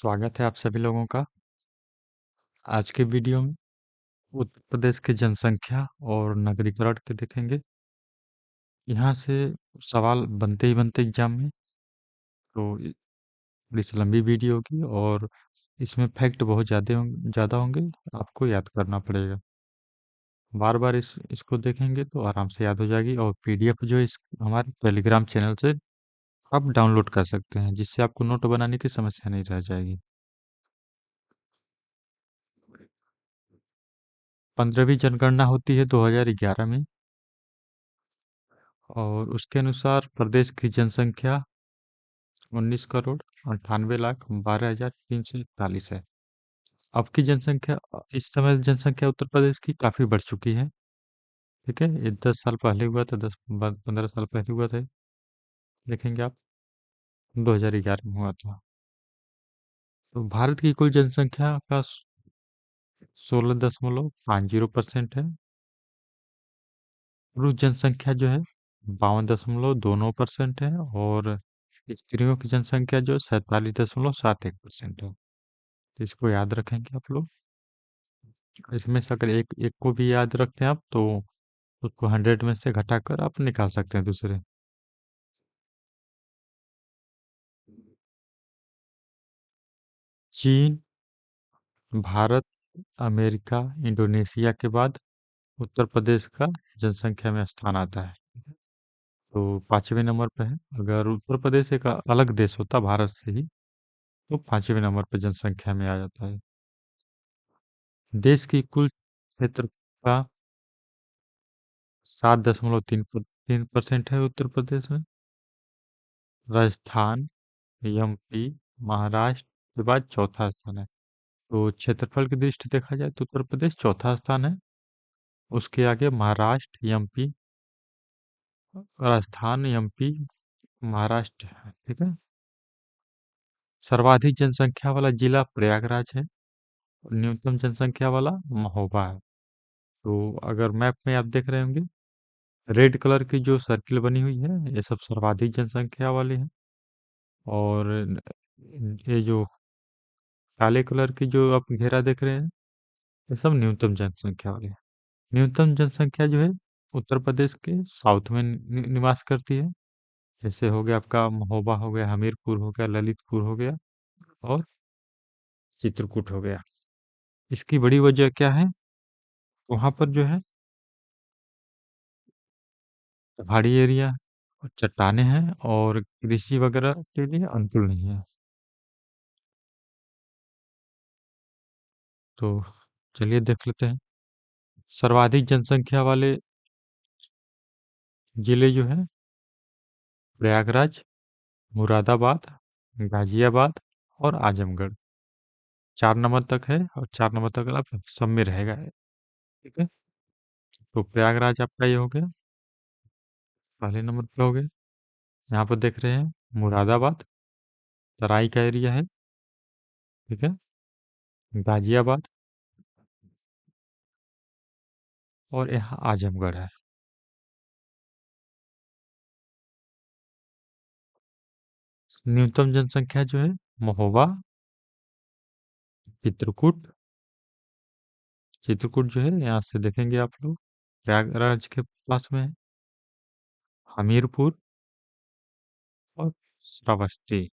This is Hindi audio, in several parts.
स्वागत है आप सभी लोगों का। आज के वीडियो में उत्तर प्रदेश की जनसंख्या और नगरीकरण के देखेंगे। यहाँ से सवाल बनते ही बनते एग्जाम में, तो थोड़ी सी लंबी वीडियो होगी और इसमें फैक्ट बहुत ज़्यादा होंगे, आपको याद करना पड़ेगा। बार बार इसको देखेंगे तो आराम से याद हो जाएगी। और पीडीएफ जो इस हमारे टेलीग्राम चैनल से आप डाउनलोड कर सकते हैं, जिससे आपको नोट बनाने की समस्या नहीं रह जाएगी। 15वीं जनगणना होती है 2011 में, और उसके अनुसार प्रदेश की जनसंख्या 19 करोड़ 98 लाख 12,341 है। अब की जनसंख्या, इस समय जनसंख्या उत्तर प्रदेश की काफी बढ़ चुकी है। ठीक है, ये 10 साल पहले हुआ था, 10-15 साल पहले हुआ था। देखेंगे आप, 2011 में हुआ था। तो भारत की कुल जनसंख्या का 16.50% है। पुरुष जनसंख्या जो है 52.29% है, और स्त्रियों की जनसंख्या जो 47.71% है। तो इसको याद रखेंगे आप लोग। इसमें से अगर एक एक को भी याद रखते हैं आप, तो उसको 100 में से घटाकर आप निकाल सकते हैं दूसरे। चीन, भारत, अमेरिका, इंडोनेशिया के बाद उत्तर प्रदेश का जनसंख्या में स्थान आता है। तो 5वें नंबर पे है। अगर उत्तर प्रदेश एक अलग देश होता भारत से ही, तो 5वें नंबर पे जनसंख्या में आ जाता है। देश की कुल क्षेत्र का 7.3% है उत्तर प्रदेश में। राजस्थान, एमपी, महाराष्ट्र के बाद चौथा स्थान है। तो क्षेत्रफल की दृष्टि देखा जाए तो उत्तर प्रदेश चौथा स्थान है। उसके आगे महाराष्ट्र, एमपी, राजस्थान, एमपी, महाराष्ट्र है। ठीक है। सर्वाधिक जनसंख्या वाला जिला प्रयागराज है, और न्यूनतम जनसंख्या वाला महोबा है। तो अगर मैप में आप देख रहे होंगे, रेड कलर की जो सर्किल बनी हुई है, ये सब सर्वाधिक जनसंख्या वाले हैं। और ये जो काले कलर की जो आप घेरा देख रहे हैं, ये सब न्यूनतम जनसंख्या वाले हैं। न्यूनतम जनसंख्या जो है उत्तर प्रदेश के साउथ में निवास करती है। जैसे हो गया आपका महोबा, हो गया हमीरपुर, हो गया ललितपुर, हो गया और चित्रकूट हो गया। इसकी बड़ी वजह क्या है? वहां पर जो है पहाड़ी एरिया और चट्टाने हैं, और कृषि वगैरह के लिए अनुकूल नहीं है। तो चलिए देख लेते हैं। सर्वाधिक जनसंख्या वाले जिले जो हैं प्रयागराज, मुरादाबाद, गाजियाबाद और आजमगढ़। 4 नंबर तक है, और 4 नंबर तक आप सब में रहेगा। ठीक है। तो प्रयागराज आपका ये हो गया, पहले नंबर पे हो गया। यहाँ पर देख रहे हैं मुरादाबाद, तराई का एरिया है। ठीक है। गाजियाबाद, और यहाँ आजमगढ़ है। न्यूनतम जनसंख्या जो है महोबा, चित्रकूट। चित्रकूट जो है यहाँ से देखेंगे आप लोग, प्रयागराज के पास में है। हमीरपुर और श्रावस्ती।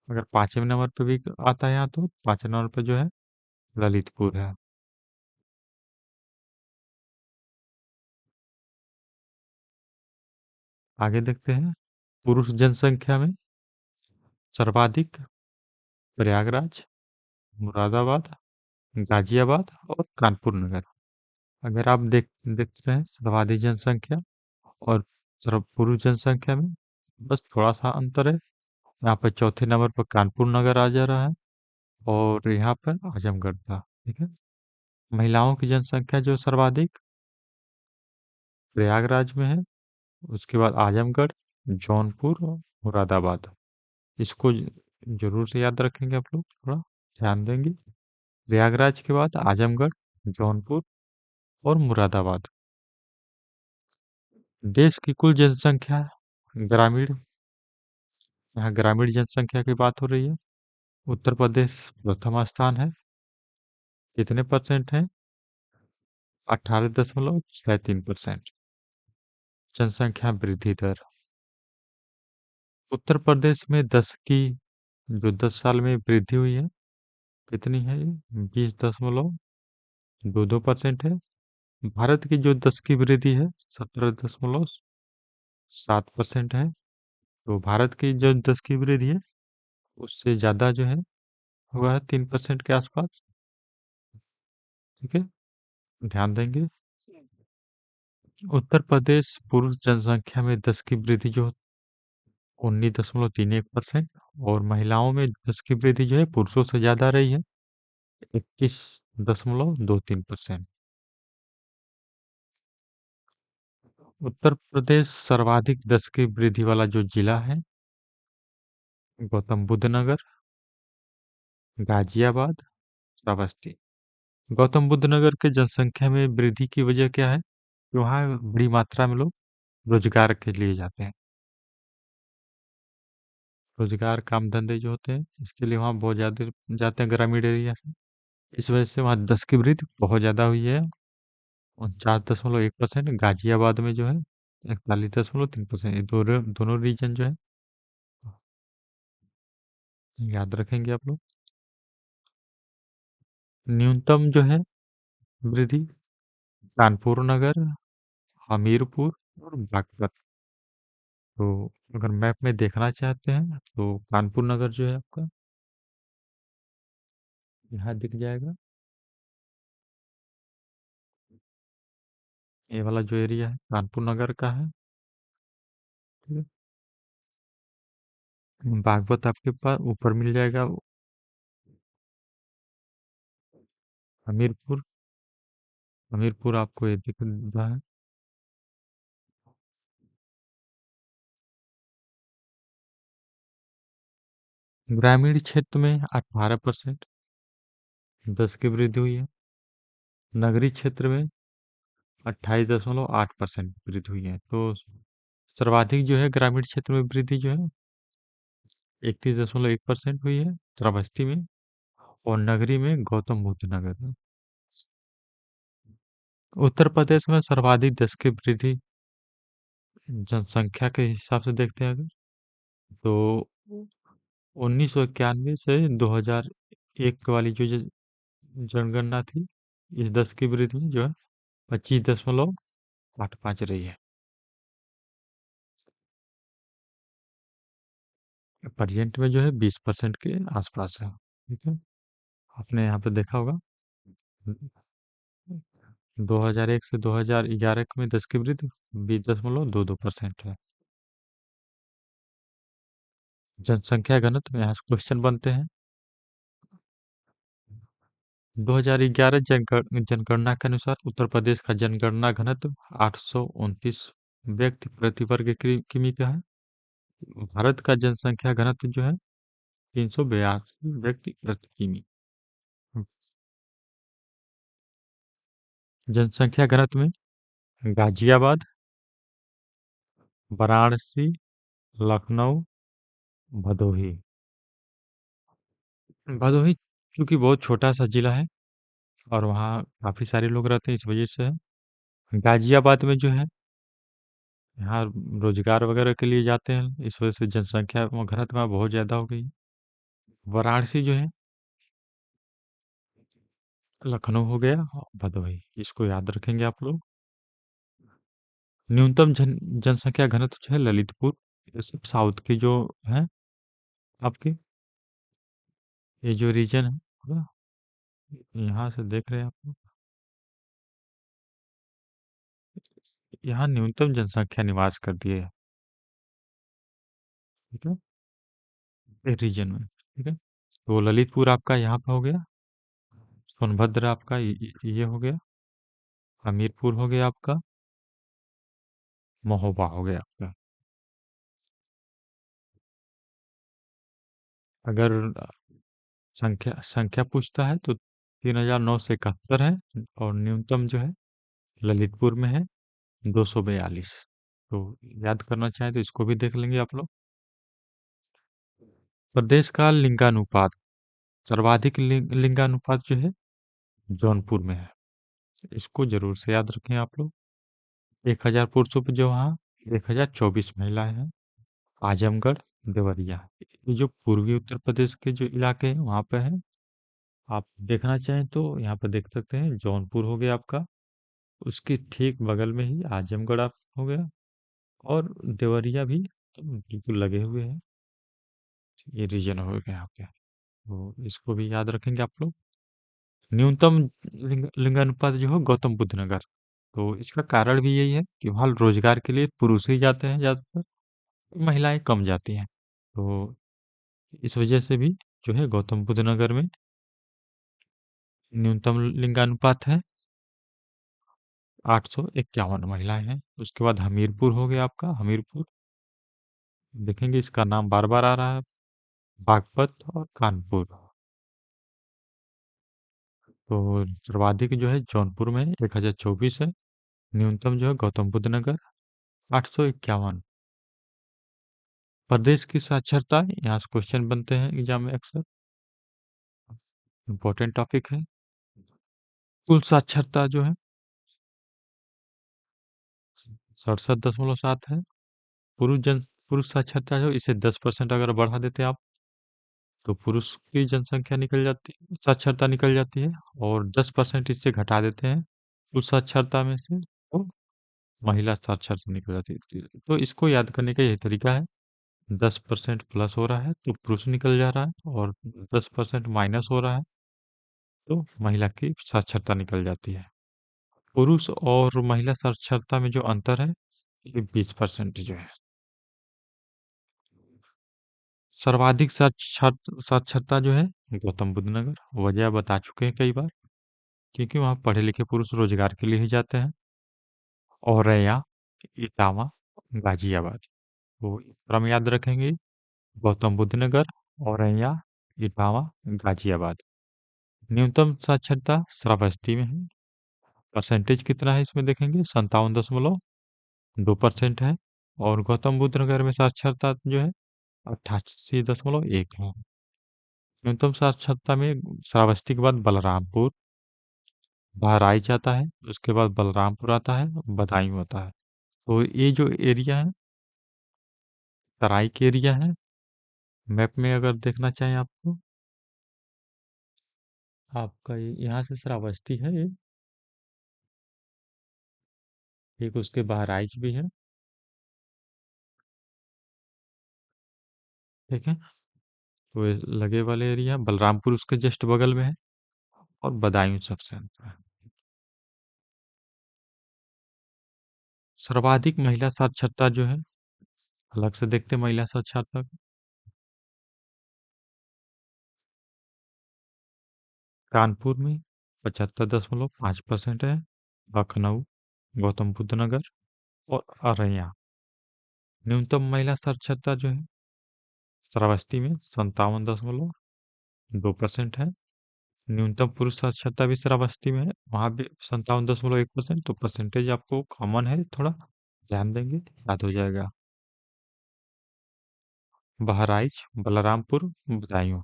अगर 5वें नंबर पे भी आता है यहाँ, तो 5वें नंबर पे जो है ललितपुर है। आगे देखते हैं। पुरुष जनसंख्या में सर्वाधिक प्रयागराज, मुरादाबाद, गाजियाबाद और कानपुर नगर। अगर आप देखते हैं सर्वाधिक जनसंख्या और सर्व पुरुष जनसंख्या में बस थोड़ा सा अंतर है। यहाँ पर चौथे नंबर पर कानपुर नगर आ जा रहा है, और यहाँ पर आजमगढ़ था। ठीक है। महिलाओं की जनसंख्या जो सर्वाधिक प्रयागराज में है, उसके बाद आजमगढ़, जौनपुर और मुरादाबाद। इसको जरूर से याद रखेंगे आप लोग, थोड़ा ध्यान देंगे। प्रयागराज के बाद आजमगढ़, जौनपुर और मुरादाबाद। देश की कुल जनसंख्या ग्रामीण, यहाँ ग्रामीण जनसंख्या की बात हो रही है। उत्तर प्रदेश प्रथम स्थान है। कितने परसेंट है? 18.63%। जनसंख्या वृद्धि दर। उत्तर प्रदेश में 10 साल में वृद्धि हुई है। कितनी है ये? 20.22% है। भारत की जो 10 की वृद्धि है 17.7% है। तो भारत की जो 10 की वृद्धि है उससे ज्यादा जो है हुआ है 3% के आसपास। ठीक है, ध्यान देंगे। उत्तर प्रदेश पुरुष जनसंख्या में 10 की वृद्धि जो 19.31%, और महिलाओं में 10 की वृद्धि जो है पुरुषों से ज्यादा रही है, 21.23%। उत्तर प्रदेश सर्वाधिक 10 की वृद्धि वाला जो जिला है, गौतम बुद्ध नगर, गाजियाबाद, श्रावस्ती। गौतम बुद्ध नगर के जनसंख्या में वृद्धि की वजह क्या है? वहाँ बड़ी मात्रा में लोग रोजगार के लिए जाते हैं। रोजगार काम धंधे जो होते हैं इसके लिए वहाँ बहुत ज्यादा जाते हैं ग्रामीण एरिया से। इस वजह से वहाँ 10 की वृद्धि बहुत ज्यादा हुई है। 49.1%। गाजियाबाद में जो है 41.3%। ये दोनों दोनों रीजन जो है याद रखेंगे आप लोग। न्यूनतम जो है वृद्धि कानपुर नगर, हमीरपुर और बागपत। तो अगर मैप में देखना चाहते हैं तो कानपुर नगर जो है आपका यहाँ दिख जाएगा। ये वाला जो एरिया है कानपुर नगर का है। ठीक है, बागपत आपके पास ऊपर मिल जाएगा। हमीरपुर, हमीरपुर आपको ये दिख रहा है। ग्रामीण क्षेत्र में 18% 10 की वृद्धि हुई है। नगरीय क्षेत्र में 28.8% वृद्धि हुई है। तो सर्वाधिक जो है ग्रामीण क्षेत्र में वृद्धि जो है 31.1% हुई है श्रावस्ती में, और नगरी में गौतम बुद्ध नगर में। उत्तर प्रदेश में सर्वाधिक 10 की वृद्धि जनसंख्या के हिसाब से देखते हैं अगर, तो 1991 से 2001 वाली जो जनगणना थी, इस 10 की वृद्धि जो है 25.85 रही है। प्रेजेंट में जो है 20% के आसपास है। ठीक है, आपने यहाँ पे देखा होगा 2001 से 2011 में 10 की वृद्धि 20.22% है। जनसंख्या घनत्व में यहाँ से क्वेश्चन बनते हैं। 2011 जनगणना के अनुसार उत्तर प्रदेश का जनगणना घनत्व 829 व्यक्ति प्रति वर्ग किमी का है। भारत का जनसंख्या घनत्व जो है 382 व्यक्ति प्रति किमी। जनसंख्या घनत्व में गाजियाबाद, वाराणसी, लखनऊ, भदोही। भदोही क्योंकि बहुत छोटा सा जिला है और वहाँ काफी सारे लोग रहते हैं, इस वजह से है। गाजियाबाद में जो है यहाँ रोजगार वगैरह के लिए जाते हैं, इस वजह से जनसंख्या घनत्व वहाँ बहुत ज्यादा हो गई। वाराणसी जो है लखनऊ हो गया, और भदोही, इसको याद रखेंगे आप लोग। न्यूनतम जनसंख्या घनत्व जो है ललितपुर, ये सब साउथ की जो है आपकी, ये जो रीजन है पूरा, यहाँ से देख रहे हैं आप लोग, यहाँ न्यूनतम जनसंख्या निवास कर दिए है। ठीक है, रीजन में। ठीक है, तो ललितपुर आपका यहाँ पे हो गया, सोनभद्र आपका ये हो गया, हमीरपुर हो गया आपका, महोबा हो गया आपका। अगर संख्या संख्या पूछता है तो 3,971 है, और न्यूनतम जो है ललितपुर में है 242। तो याद करना चाहें तो इसको भी देख लेंगे आप लोग। प्रदेश का लिंगानुपात। सर्वाधिक लिंगानुपात जो है जौनपुर में है। इसको जरूर से याद रखें आप लोग। 1000 पुरुषों पे जो वहाँ 1024 महिलाएं हैं। आजमगढ़, देवरिया, ये जो पूर्वी उत्तर प्रदेश के जो इलाके हैं वहाँ पे है। आप देखना चाहें तो यहाँ पे देख सकते हैं, जौनपुर हो गया आपका, उसके ठीक बगल में ही आजमगढ़ आप हो गया, और देवरिया भी बिल्कुल लगे हुए हैं। ये रीजन हो गया आपके, तो इसको भी याद रखेंगे आप लोग। न्यूनतम लिंगानुपात जो है गौतम बुद्ध नगर, तो इसका कारण भी यही है कि वहाँ रोजगार के लिए पुरुष ही जाते हैं ज्यादातर, महिलाएं कम जाती हैं। तो इस वजह से भी जो है गौतम बुद्ध नगर में न्यूनतम लिंगानुपात है 851 महिलाएं हैं। उसके बाद हमीरपुर हो गया आपका, हमीरपुर देखेंगे इसका नाम बार बार आ रहा है, बागपत और कानपुर। तो सर्वाधिक जो है जौनपुर में 1024 है, न्यूनतम जो है गौतम बुद्ध नगर 851। प्रदेश की साक्षरता, यहाँ से क्वेश्चन बनते हैं एग्जाम में अक्सर, इंपॉर्टेंट टॉपिक है। कुल साक्षरता जो है 67.7 है। पुरुष साक्षरता जो इसे 10% अगर बढ़ा देते आप, तो पुरुष की जनसंख्या निकल जाती है, साक्षरता निकल जाती है, और 10% इससे घटा देते हैं उस साक्षरता में से, तो महिला साक्षरता निकल जाती है। तो इसको याद करने का यही तरीका है, 10% प्लस हो रहा है तो पुरुष निकल जा रहा है, और 10% माइनस हो रहा है तो महिला की साक्षरता निकल जाती है। पुरुष और महिला साक्षरता में जो अंतर है ये 20% जो है। सर्वाधिक साक्षरता जो है गौतम बुद्ध नगर, वजह बता चुके हैं कई बार, क्योंकि वहाँ पढ़े लिखे पुरुष रोजगार के लिए ही जाते हैं। औरैया, इटावा, गाजियाबाद, तो इस क्रम याद रखेंगे, गौतम बुद्ध नगर, औरैया, इटावा, गाजियाबाद। न्यूनतम साक्षरता श्रावस्ती में है। परसेंटेज कितना है इसमें देखेंगे, 57.2% है। और गौतम बुद्ध नगर में साक्षरता जो है 88.1 है। न्यूनतम साक्षरता में श्रावस्ती के बाद बलरामपुर, बहराइच आता है, उसके बाद बलरामपुर आता है, बदायूं आता है। तो ये जो एरिया है तराई के एरिया है। मैप में अगर देखना चाहें आपको, आपका यहाँ से श्रावस्ती है ये, एक उसके बहराइच भी है, ठीक है। तो ये लगे वाले एरिया, बलरामपुर उसके जस्ट बगल में है, और बदायूं सबसे अंदर है। सर्वाधिक महिला साक्षरता जो है, अलग से देखते हैं महिला साक्षरता को। कानपुर में 75.5% है। लखनऊ, गौतम बुद्ध नगर और औरैया। न्यूनतम महिला साक्षरता जो है श्रावस्ती में 57.2% है। न्यूनतम पुरुष साक्षरता भी श्रावस्ती में है, वहां भी 57.1%। तो परसेंटेज आपको कॉमन है, थोड़ा ध्यान देंगे याद हो जाएगा। बहराइच, बलरामपुर, बदायूं।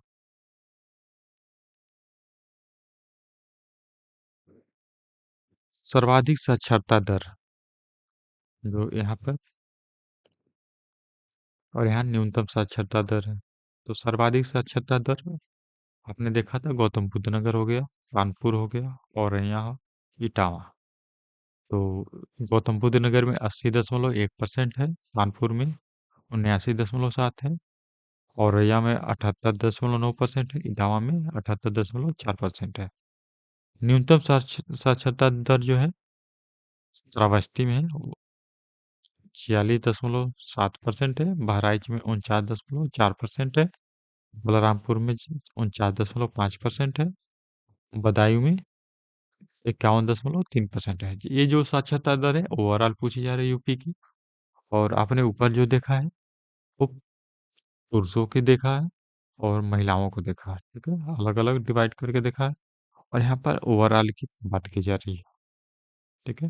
सर्वाधिक साक्षरता दर जो यहाँ पर, और यहाँ न्यूनतम साक्षरता दर है। तो सर्वाधिक साक्षरता दर आपने देखा था गौतम बुद्ध नगर हो गया, कानपुर हो गया, और यहाँ इटावा। तो गौतम बुद्ध नगर में 80.1% है, कानपुर में 79.7 है, औरैया में 78.9% है, इटावा में 78.4% है। न्यूनतम साक्षरता दर जो है श्रावस्ती में 46.7% है, बहराइच में 49.4% है, बलरामपुर में 49.5% है, बदायूं में 51.3% है। ये जो साक्षरता दर है ओवरऑल पूछी जा रही है यूपी की। और आपने ऊपर जो देखा है वो पुरुषों की देखा है और महिलाओं को देखा है, ठीक है, अलग अलग डिवाइड करके देखा है। और यहाँ पर ओवरऑल की बात की जा रही है, ठीक है,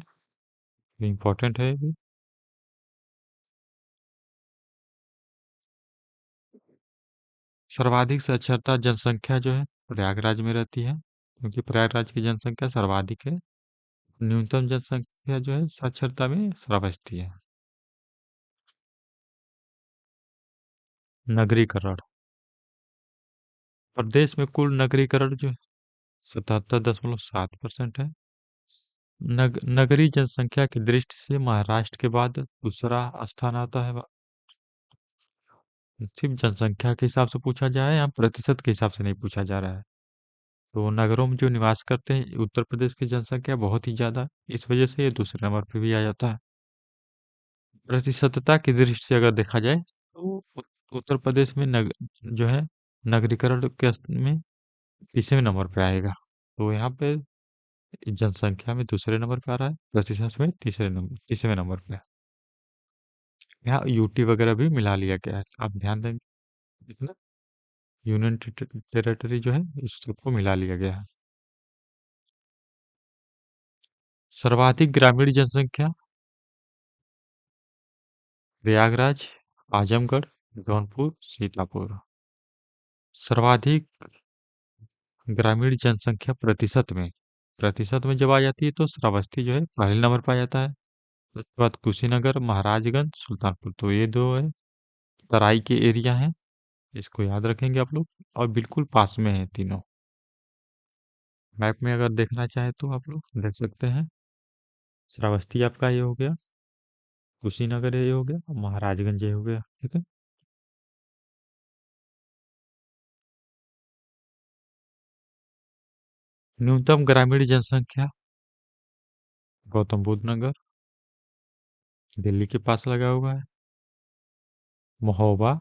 इम्पोर्टेंट है ये भी। सर्वाधिक साक्षरता जनसंख्या जो है प्रयागराज में रहती है, क्योंकि प्रयागराज की जनसंख्या सर्वाधिक है। न्यूनतम जनसंख्या जो है साक्षरता में श्रावस्ती है। नगरीकरण। प्रदेश में कुल नगरीकरण जो 77.7% है। नगरीय जनसंख्या की दृष्टि से महाराष्ट्र के बाद दूसरा स्थान आता है। सिर्फ जनसंख्या के हिसाब से पूछा जाए या प्रतिशत के हिसाब से नहीं पूछा जा रहा है। तो नगरों में जो निवास करते हैं उत्तर प्रदेश की जनसंख्या बहुत ही ज्यादा है, इस वजह से ये दूसरे नंबर पे भी आ जाता है। प्रतिशतता की दृष्टि से अगर देखा जाए तो उत्तर प्रदेश में जो है नगरीकरण के में तीसरे नंबर पे आएगा। तो यहाँ पे जनसंख्या में दूसरे नंबर पे आ रहा है, प्रतिशत में तीसरे नंबर पे। यहाँ यूटी वगैरह भी मिला लिया गया है, आप ध्यान देंगे इतना। यूनियन टेरिटरी जो है इस सबको मिला लिया गया है। सर्वाधिक ग्रामीण जनसंख्या प्रयागराज, आजमगढ़, जौनपुर, सीतापुर। सर्वाधिक ग्रामीण जनसंख्या प्रतिशत में जब आ जाती है तो श्रावस्ती जो है पहले नंबर पर आ जाता है। उसके बाद कुशीनगर, महाराजगंज, सुल्तानपुर, तो ये दो है तराई के एरिया हैं, इसको याद रखेंगे आप लोग। और बिल्कुल पास में है तीनों। मैप में अगर देखना चाहे तो आप लोग देख सकते हैं। श्रावस्ती आपका ये हो गया, कुशीनगर ये हो गया, और महाराजगंज ये हो गया, ठीक है। न्यूनतम ग्रामीण जनसंख्या गौतम बुद्ध नगर, दिल्ली के पास लगा हुआ है। महोबा,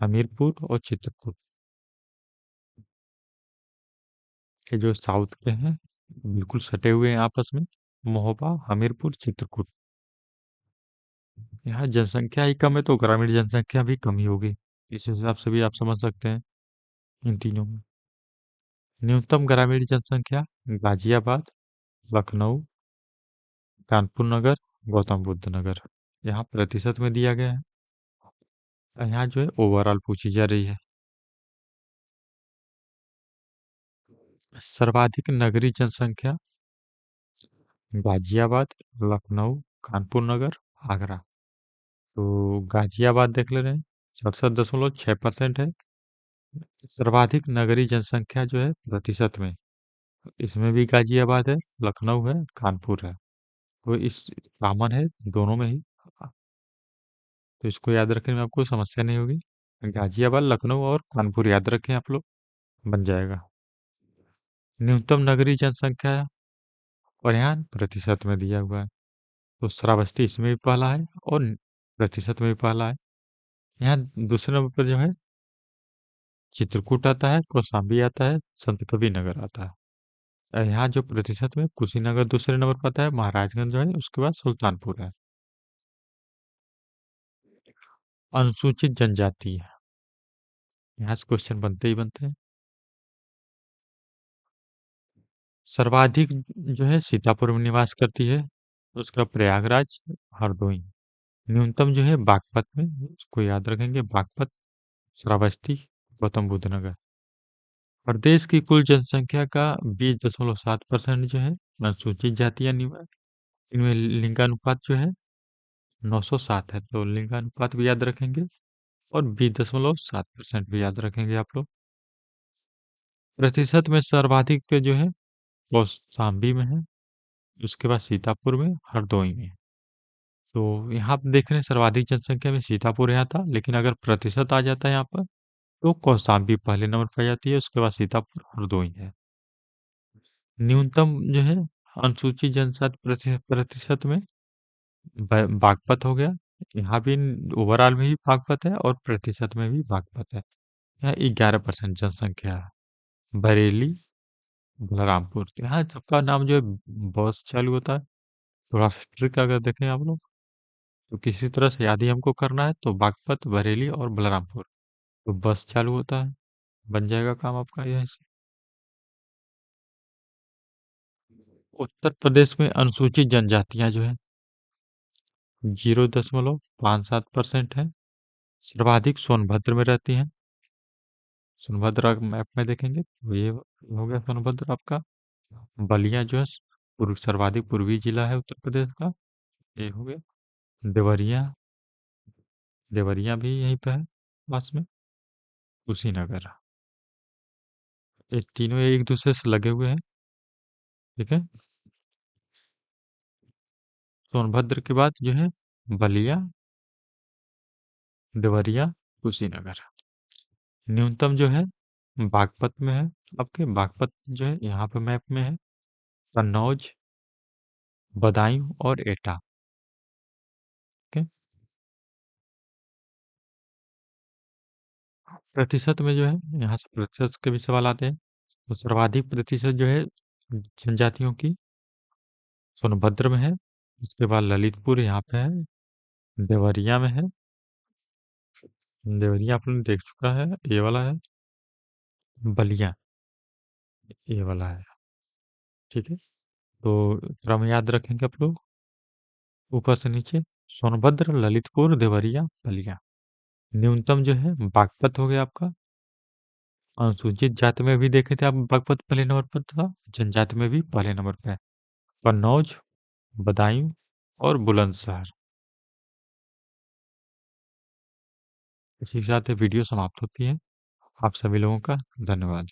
हमीरपुर और चित्रकूट, ये जो साउथ के हैं बिल्कुल सटे हुए हैं आपस में। महोबा, हमीरपुर, चित्रकूट। यहाँ जनसंख्या ही कम है तो ग्रामीण जनसंख्या भी कम ही होगी, इस हिसाब से भी आप समझ सकते हैं इन तीनों में। न्यूनतम ग्रामीण जनसंख्या गाजियाबाद, लखनऊ, कानपुर नगर, गौतम बुद्ध नगर। यहाँ प्रतिशत में दिया गया है, यहाँ जो है ओवरऑल पूछी जा रही है। सर्वाधिक नगरीय जनसंख्या गाजियाबाद, लखनऊ, कानपुर नगर, आगरा। तो गाजियाबाद देख ले रहे हैं, 67.6% है। सर्वाधिक नगरीय जनसंख्या जो है प्रतिशत में, इसमें भी गाजियाबाद है, लखनऊ है, कानपुर है। तो इस कॉमन है दोनों में ही, तो इसको याद रखने में आपको समस्या नहीं होगी। गाजियाबाद, लखनऊ और कानपुर याद रखें आप लोग, बन जाएगा। न्यूनतम नगरीय जनसंख्या और यहाँ प्रतिशत में दिया हुआ है, तो श्रावस्ती इसमें भी पहला है और प्रतिशत में भी पहला है। यहाँ दूसरे नंबर पर जो है चित्रकूट आता है, कौशाम्बी आता है, संत कबीर नगर आता है। यहाँ जो प्रतिशत में कुशीनगर दूसरे नंबर पर आता है, महाराजगंज जो है उसके बाद सुल्तानपुर है। अनुसूचित जनजाति, यहाँ से क्वेश्चन बनते ही बनते हैं। सर्वाधिक जो है सीतापुर में निवास करती है, उसका प्रयागराज, हरदोई। न्यूनतम जो है बागपत में, उसको याद रखेंगे, बागपत, श्रावस्ती, गौतम बुद्ध नगर। प्रदेश की कुल जनसंख्या का 20.7% जो है अनुसूचित जाति या निवास। इनमें लिंगानुपात जो है 907 है, तो लिंगानुपात भी याद रखेंगे और 20.7% भी याद रखेंगे आप लोग। प्रतिशत में सर्वाधिक जो है कौशाम्बी में है, उसके बाद सीतापुर में, हरदोई में। तो यहाँ आप देख रहे हैं सर्वाधिक जनसंख्या में सीतापुर यहाँ था, लेकिन अगर प्रतिशत आ जाता है यहाँ पर तो कौशाम्बी पहले नंबर पर आ जाती है, उसके बाद सीतापुर, हरदोई है। न्यूनतम जो है अनुसूचित जनजाति प्रतिशत में बागपत हो गया। यहाँ भी ओवरऑल में भी बागपत है और प्रतिशत में भी बागपत है। यहाँ 11% जनसंख्या है। बरेली, बलरामपुर, तो यहाँ सबका नाम जो है बस चालू होता है। थोड़ा सा ट्रिक अगर देखें आप लोग तो किसी तरह से याद ही हमको करना है, तो बागपत, बरेली और बलरामपुर, तो बस चालू होता है, बन जाएगा काम आपका यहीं से। उत्तर प्रदेश में अनुसूचित जनजातियां जो है 0.57% है। सर्वाधिक सोनभद्र में रहती हैं, सोनभद्र मैप में देखेंगे तो ये हो गया सोनभद्र आपका। बलिया जो है सर्वाधिक पूर्वी जिला है उत्तर प्रदेश का, ये हो गया। देवरिया, देवरिया भी यहीं पे है पास में। कुशीनगर, ये तीनों एक दूसरे से लगे हुए हैं। ठीक है। सोनभद्र के बाद जो है बलिया, देवरिया, कुशीनगर। न्यूनतम जो है बागपत में है, आपके बागपत जो है यहाँ पे मैप में है। कन्नौज, बदायूं और एटा। ओके। प्रतिशत में जो है यहाँ से प्रतिशत के भी सवाल आते हैं। तो सर्वाधिक प्रतिशत जो है जनजातियों की सोनभद्र में है। उसके बाद ललितपुर यहाँ पे है। देवरिया में है। देवरिया आपने देख चुका है, ये वाला है। बलिया ये वाला है। ठीक है। तो क्रम याद रखेंगे आप लोग ऊपर से नीचे। सोनभद्र, ललितपुर, देवरिया, बलिया। न्यूनतम जो है बागपत हो गया आपका। अनुसूचित जाति में भी देखे थे आप, बागपत पहले नंबर पर था। जनजाति में भी पहले नंबर पे है। कन्नौज, बदायूं और बुलंदशहर। इसी के साथ ये वीडियो समाप्त होती है। आप सभी लोगों का धन्यवाद।